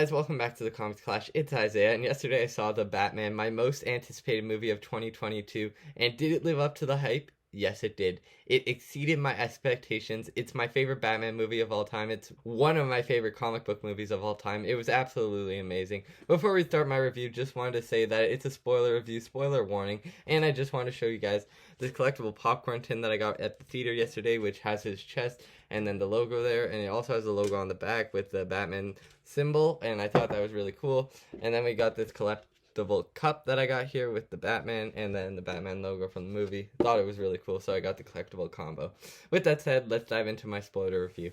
guys, welcome back to the Comics Clash. It's Isaiah, and yesterday I saw The Batman, my most anticipated movie of 2022, and did it live up to the hype? Yes, it did. It exceeded my expectations. It's my favorite Batman movie of all time. It's one of my favorite comic book movies of all time. It was absolutely amazing. Before we start my review, just wanted to say that it's a spoiler review, spoiler warning, and I just want to show you guys this collectible popcorn tin that I got at the theater yesterday, which has his chest and then the logo there, and it also has the logo on the back with the Batman symbol, and I thought that was really cool. And then we got this collectible cup that I got here with the Batman and then the Batman logo from the movie. Thought it was really cool, so I got the collectible combo. With that said, let's dive into my spoiler review.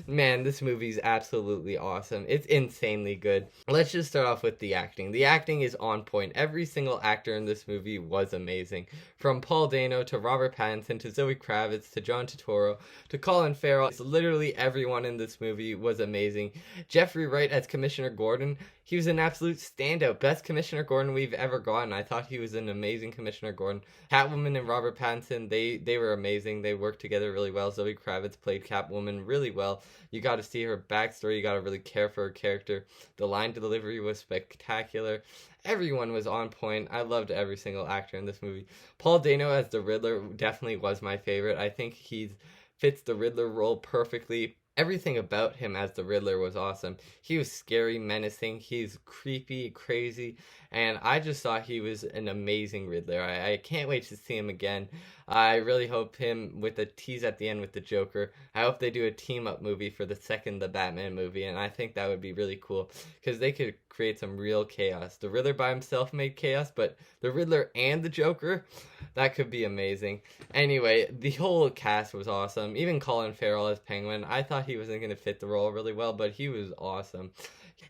Man, this movie's absolutely awesome. It's insanely good. Let's just start off with the acting. The acting is on point. Every single actor in this movie was amazing. From Paul Dano to Robert Pattinson to Zoe Kravitz to John Turturro to Colin Farrell. It's literally everyone in this movie was amazing. Jeffrey Wright as Commissioner Gordon, he was an absolute standout. Best Commissioner Gordon we've ever gotten. I thought he was an amazing Commissioner Gordon. Catwoman and Robert Pattinson, they were amazing. They worked together really well. Zoe Kravitz played Catwoman really well. You got to see her backstory. You got to really care for her character. The line delivery was spectacular. Everyone was on point. I loved every single actor in this movie. Paul Dano as the Riddler definitely was my favorite. I think he fits the Riddler role perfectly. Everything about him as the Riddler was awesome. He was scary, menacing, he's creepy, crazy, and I just thought he was an amazing Riddler. I can't wait to see him again. I really hope him with a tease at the end with the Joker. I hope they do a team-up movie for the second The Batman movie, and I think that would be really cool, because they could create some real chaos. The Riddler by himself made chaos, but the Riddler and the Joker, that could be amazing. Anyway, the whole cast was awesome. Even Colin Farrell as Penguin, I thought he wasn't going to fit the role really well, but he was awesome.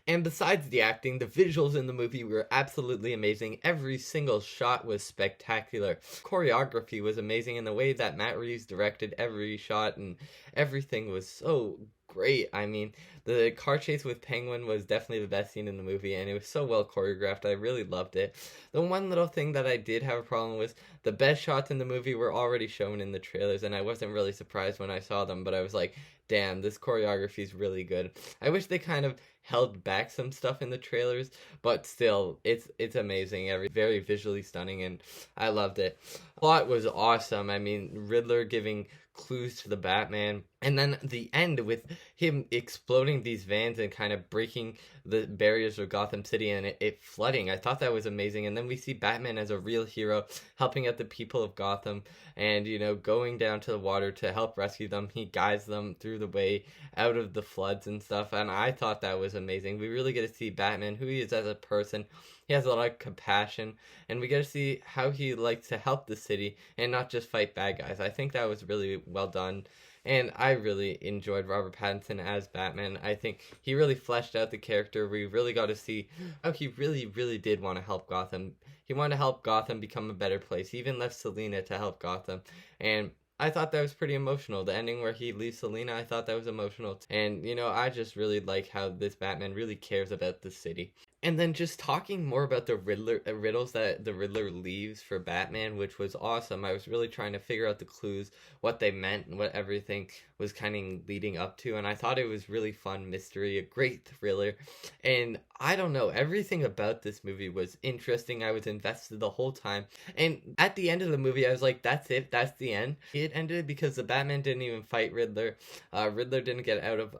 And besides the acting, the visuals in the movie were absolutely amazing. Every single shot was spectacular. Choreography was amazing, and the way that Matt Reeves directed every shot and everything was so great. I mean, the car chase with Penguin was definitely the best scene in the movie, and it was so well choreographed. I really loved it. The one little thing that I did have a problem with, the best shots in the movie were already shown in the trailers, and I wasn't really surprised when I saw them, but I was like, damn, this choreography is really good. I wish they kind of held back some stuff in the trailers, but still, it's amazing. Very visually stunning, and I loved it. Plot was awesome. I mean, Riddler giving clues to the Batman, and then the end with him exploding these vans and kind of breaking the barriers of Gotham City and it flooding. I thought that was amazing. And then we see Batman as a real hero helping out the people of Gotham and, you know, going down to the water to help rescue them. He guides them through the way out of the floods and stuff, and I thought that was amazing. We really get to see Batman, who he is as a person. He has a lot of compassion, and we get to see how he likes to help the city and not just fight bad guys. I think that was really well done, and I really enjoyed Robert Pattinson as Batman. I think he really fleshed out the character. We really got to see how he really did want to help Gotham. He wanted to help Gotham become a better place. He even left Selina to help Gotham, and I thought that was pretty emotional. The ending where he leaves Selina, I thought that was emotional. And, you know, I just really like how this Batman really cares about the city. And then just talking more about the riddles that the Riddler leaves for Batman, which was awesome. I was really trying to figure out the clues, what they meant, and what everything was kind of leading up to. And I thought it was really fun mystery, a great thriller. And I don't know, everything about this movie was interesting. I was invested the whole time. And at the end of the movie, I was like, that's it, that's the end. It ended because the Batman didn't even fight Riddler. Riddler didn't get out of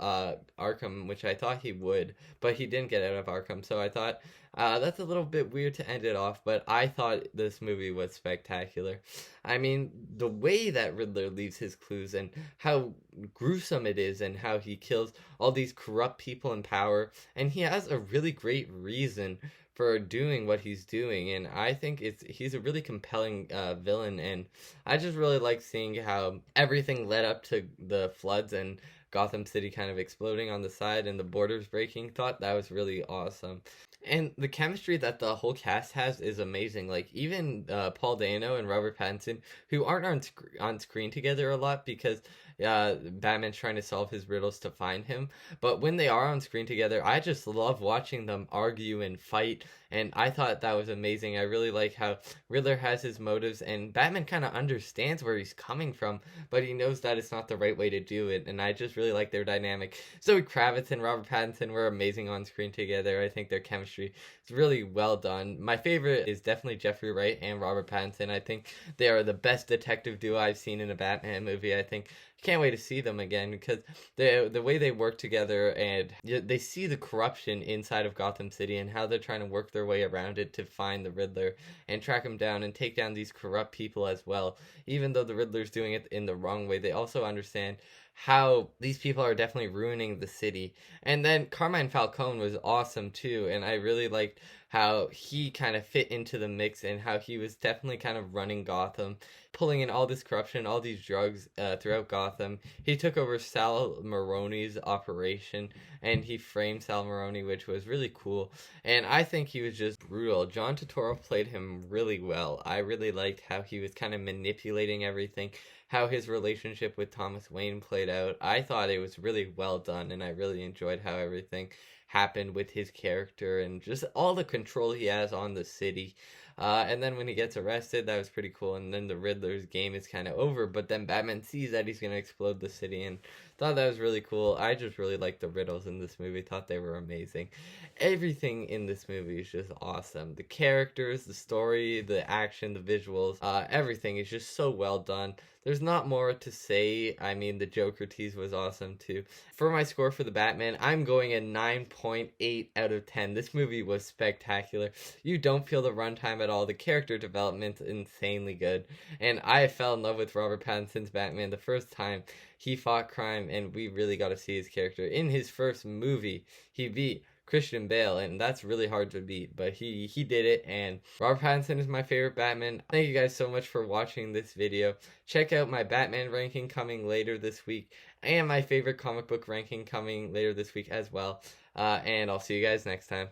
Arkham, which I thought he would, but he didn't get out of Arkham. So I thought, that's a little bit weird to end it off, but I thought this movie was spectacular. I mean, the way that Riddler leaves his clues and how gruesome it is and how he kills all these corrupt people in power, and he has a really great reason for doing what he's doing, and I think he's a really compelling villain, and I just really like seeing how everything led up to the floods and Gotham City kind of exploding on the side and the borders breaking. Thought that was really awesome. And the chemistry that the whole cast has is amazing. Like even Paul Dano and Robert Pattinson, who aren't on screen together a lot because Batman's trying to solve his riddles to find him. But when they are on screen together, I just love watching them argue and fight. And I thought that was amazing. I really like how Riddler has his motives, and Batman kind of understands where he's coming from, but he knows that it's not the right way to do it. And I just really like their dynamic. Zoe Kravitz and Robert Pattinson were amazing on screen together. I think their chemistry is really well done. My favorite is definitely Jeffrey Wright and Robert Pattinson. I think they are the best detective duo I've seen in a Batman movie. I think can't wait to see them again because the way they work together, and they see the corruption inside of Gotham City and how they're trying to work their way around it to find the Riddler and track him down and take down these corrupt people as well. Even though the Riddler's doing it in the wrong way, they also understand how these people are definitely ruining the city. And then Carmine Falcone was awesome too, and I really liked how he kind of fit into the mix and how he was definitely kind of running Gotham, pulling in all this corruption, all these drugs throughout Gotham. He took over Sal Maroni's operation and he framed Sal Maroni, which was really cool. And I think he was just brutal. John Turturro played him really well. I really liked how he was kind of manipulating everything, how his relationship with Thomas Wayne played out. I thought it was really well done, and I really enjoyed how everything happened with his character and just all the control he has on the city. And then when he gets arrested, that was pretty cool. And then the Riddler's game is kind of over, but then Batman sees that he's going to explode the city, and thought that was really cool. I just really liked the riddles in this movie, thought they were amazing. Everything in this movie is just awesome. The characters, the story, the action, the visuals, everything is just so well done. There's not more to say. I mean, the Joker tease was awesome too. For my score for the Batman, I'm going a 9.8 out of 10. This movie was spectacular. You don't feel the runtime at all. The character development's insanely good. And I fell in love with Robert Pattinson's Batman the first time he fought crime, and we really got to see his character. In his first movie, he beat Christian Bale, and that's really hard to beat, but he did it. And Robert Pattinson is my favorite Batman. Thank you guys so much for watching this video. Check out my Batman ranking coming later this week, and my favorite comic book ranking coming later this week as well. And I'll see you guys next time.